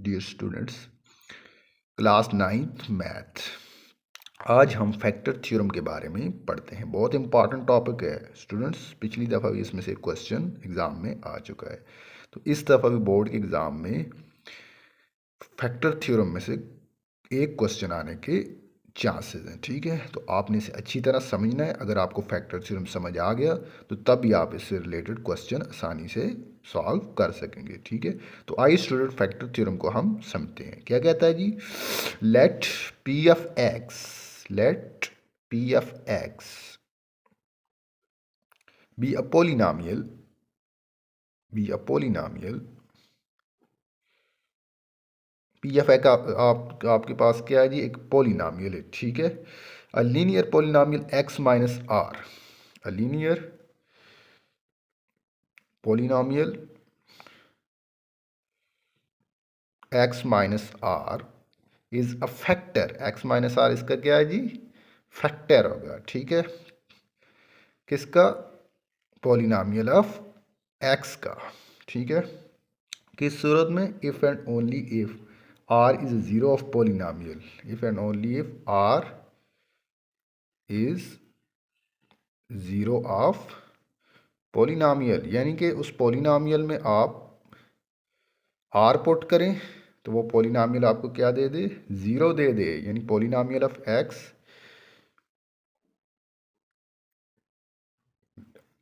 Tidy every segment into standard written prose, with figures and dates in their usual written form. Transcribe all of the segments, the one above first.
Dear students, class 9th math. आज हम factor theorem के बारे में पढ़ते हैं। बहुत इंपॉर्टेंट टॉपिक है स्टूडेंट्स। पिछली दफ़ा भी इसमें से क्वेश्चन एग्ज़ाम में आ चुका है, तो इस दफ़ा भी बोर्ड के एग्ज़ाम में फैक्टर थ्योरम में से एक क्वेश्चन आने के चांसेस हैं। ठीक है, तो आपने इसे अच्छी तरह समझना है। अगर आपको फैक्टर थ्योरम समझ आ गया तो तब भी आप इससे रिलेटेड क्वेश्चन आसानी से सॉल्व कर सकेंगे। ठीक है, तो आइए स्टूडेंट फैक्टर थ्योरम को हम समझते हैं। क्या कहता है जी, let p of x be a polynomial p of x आपके पास क्या है जी, एक पोलिनोमियल है। ठीक है, a linear polynomial X minus R, a linear polynomial X minus are is a factor. X minus are इसका क्या है जी, फैक्टर होगा। ठीक है, किसका, पोलिनोमियल ऑफ एक्स का। ठीक है, किस सूरत में, if and only if R is zero of polynomial, if and only if R is zero of polynomial, यानी कि उस पोलिनोमियल में आप आर पुट करें तो वो पोलिनोमियल आपको क्या दे दे, ज़ीरो दे दे। यानी पोलिनोमियल ऑफ एक्स,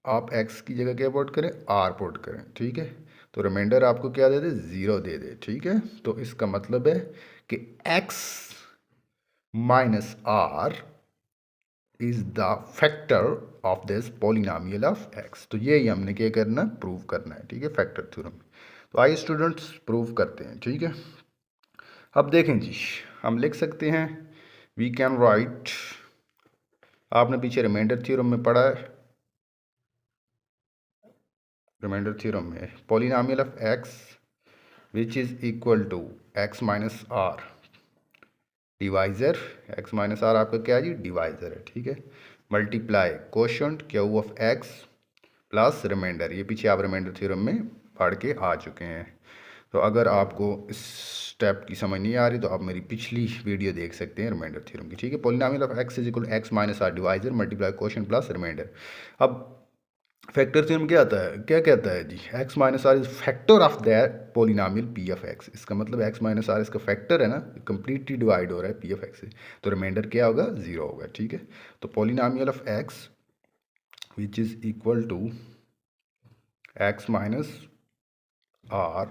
आप एक्स की जगह क्या पुट करें, आर पुट करें। ठीक है, तो रिमाइंडर आपको क्या दे दे, ज़ीरो दे दे। ठीक है, तो इसका मतलब है कि X minus are is the factor of this polynomial of X. तो ये ही हमने क्या करना, प्रूव करना है। ठीक है, फैक्टर थ्योरम। तो आइए स्टूडेंट्स प्रूव करते हैं। ठीक है, अब देखें जी, हम लिख सकते हैं, वी कैन राइट, आपने पीछे रिमाइंडर थ्योरम में पढ़ा है। रिमाइंडर थ्योरम में polynomial of x which is equal to x minus R divisor, X minus R आपका क्या है जी, डिवाइज़र है। ठीक है, multiply quotient Q of x plus remainder, ये पीछे आप रिमाइंडर थ्योरम में पढ़ के आ चुके हैं। तो अगर आपको इस स्टेप की समझ नहीं आ रही तो आप मेरी पिछली वीडियो देख सकते हैं रिमाइंडर थ्योरम की। ठीक है, polynomial of x is equal x minus r divisor multiply quotient plus remainder. अब फैक्टर थ्योरम क्या आता है, क्या कहता है जी, x minus are is factor of that polynomial p of x. इसका मतलब एक्स माइनस आर इसका फैक्टर है ना, कंप्लीटली डिवाइड हो रहा है पी ऑफ एक्स से, तो रिमाइंडर क्या होगा, जीरो होगा। ठीक है, तो polynomial of x which is equal to x minus R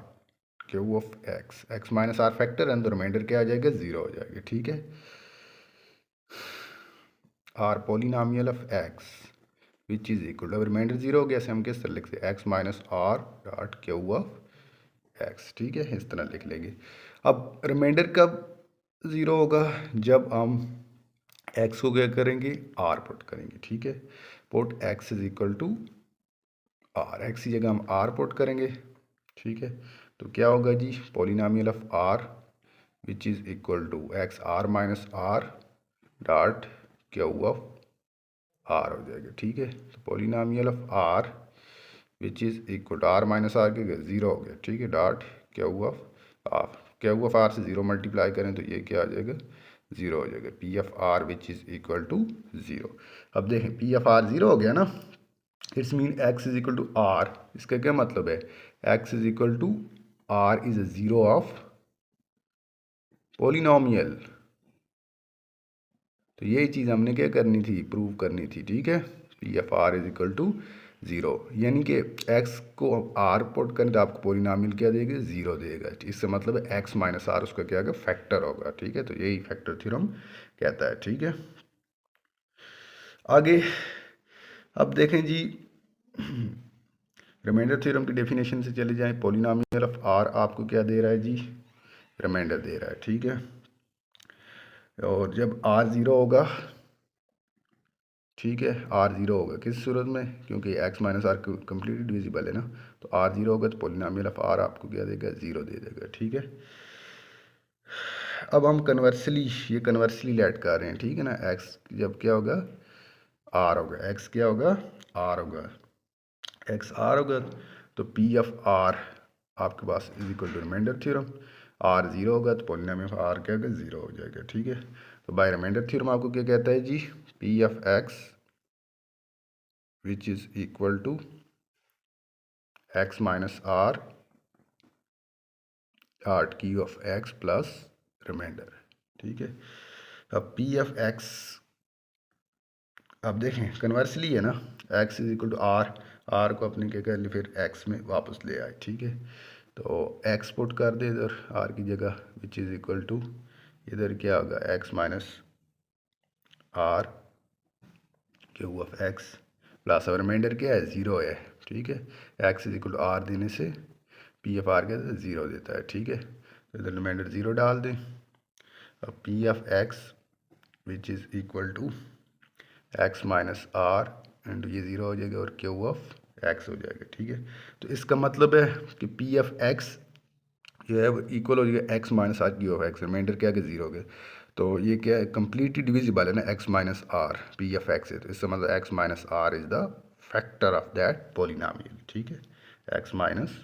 Q of X, X minus R factor and the remainder क्या आ जाएगा, जीरो हो जाएगा। ठीक है, R polynomial of x which is equal, अब रिमाइंडर जीरो हो गया, ऐसे हम किस तरह लिखते हैं, X minus are dot Q of X. ठीक है, इस तरह लिख लेंगे। अब रिमाइंडर कब ज़ीरो होगा, जब हम एक्स को क्या करेंगे, आर पुट करेंगे। ठीक है, put X is equal to R, X की जगह हम आर पुट करेंगे। ठीक है, तो क्या होगा जी, polynomial of r which is equal to x r minus are dot Q of r हो जाएगा। ठीक है, तो polynomial of r which is equal to r minus r के ज़ीरो हो गया। ठीक है, dot Q of r, Q of r से ज़ीरो मल्टीप्लाई करें तो ये क्या आ जाएगा, ज़ीरो हो जाएगा। P of r which is equal to zero. अब देखें, पी एफ आर ज़ीरो हो गया ना, it's mean X is equal to R. इसका क्या मतलब है, X is equal to R is a zero of polynomial. तो यही चीज़ हमने क्या करनी थी, प्रूव करनी थी। ठीक है, P of R is equal to zero, यानी कि एक्स को आर पुट करें तो आपको पोलिनोमियल क्या देगा, ज़ीरो देगा। इससे मतलब है एक्स माइनस आर उसका क्या होगा, फैक्टर होगा। ठीक है, तो यही फैक्टर थ्योरम कहता है। ठीक है, आगे अब देखें जी, रिमाइंडर थ्योरम की डेफिनेशन से चले जाएं। पोलिनोमियल ऑफ आर आपको क्या दे रहा है जी, रिमाइंडर दे रहा है। ठीक है, और जब आर ज़ीरो होगा, ठीक है, आर ज़ीरो होगा किस सूरत में, क्योंकि X minus R completely divisible है ना, तो आर ज़ीरो होगा तो पोलिनोमियल ऑफ आर आपको क्या देगा, ज़ीरो दे देगा। ठीक है, अब हम कन्वर्सली, ये कन्वर्सली लेट कर रहे हैं। ठीक है ना, एक्स जब क्या होगा, आर होगा, एक्स क्या होगा, आर होगा, एक्स आर होगा, तो पी ऑफ आर आपके पास is equal to remainder theorem. R zero होगा तो पॉलिनोमियल आर क्या होगा, ज़ीरो हो जाएगा। ठीक है, तो बाय रिमाइंडर थ्योरम आपको क्या कहता है जी, p of x which is equal to x minus r आर्ट q of x plus remainder. ठीक है, अब पी ऑफ एक्स अब देखें कन्वर्सली है ना, X is equal to R, R को अपने क्या कर लिए फिर एक्स में वापस ले आए। ठीक है, तो एक्स पुट कर दे इधर आर की जगह, विच इज़ इक्वल टू इधर क्या होगा, X minus R Q of x plus और रिमाइंडर क्या है, ज़ीरो है। ठीक है, X is equal to R देने से पी एफ आर क्या है, ज़ीरो देता है। ठीक है, तो इधर रिमाइंडर ज़ीरो डाल दें। अब P of X which is equal to x minus R and ये ज़ीरो हो जाएगा और क्यू ऑफ एक्स हो जाएगा। ठीक है, तो इसका मतलब है कि पी एफ एक्स जो है वो इक्वल हो जाएगा X minus R Q of X, remainder क्या है, ज़ीरो हो गया। तो ये क्या है, कम्प्लीटली डिविजिबल है ना X minus R P of X है, तो इसका मतलब x minus R is the factor of that polynomial. ठीक है, एक्स माइनस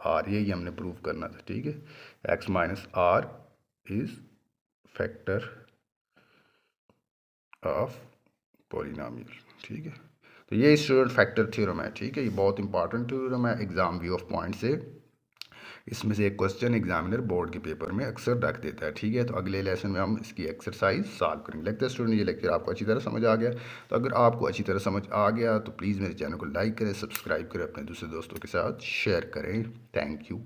आर, यही हमने प्रूव करना था। ठीक है, X minus R is factor of polynomial. ठीक है, तो ये स्टूडेंट फैक्टर थ्योरम है। ठीक है, ये बहुत इंपॉर्टेंट थ्योरम है एग्जाम व्यू ऑफ पॉइंट से, इसमें से एक क्वेश्चन एग्जामिनर बोर्ड के पेपर में अक्सर रख देता है। ठीक है, तो अगले लेसन में हम इसकी एक्सरसाइज सॉल्व करेंगे। लगता है स्टूडेंट ये लेक्चर आपको अच्छी तरह समझ आ गया, तो अगर आपको अच्छी तरह समझ आ गया तो प्लीज़ मेरे चैनल को लाइक करें, सब्सक्राइब करें, अपने दूसरे दोस्तों के साथ शेयर करें। Thank you.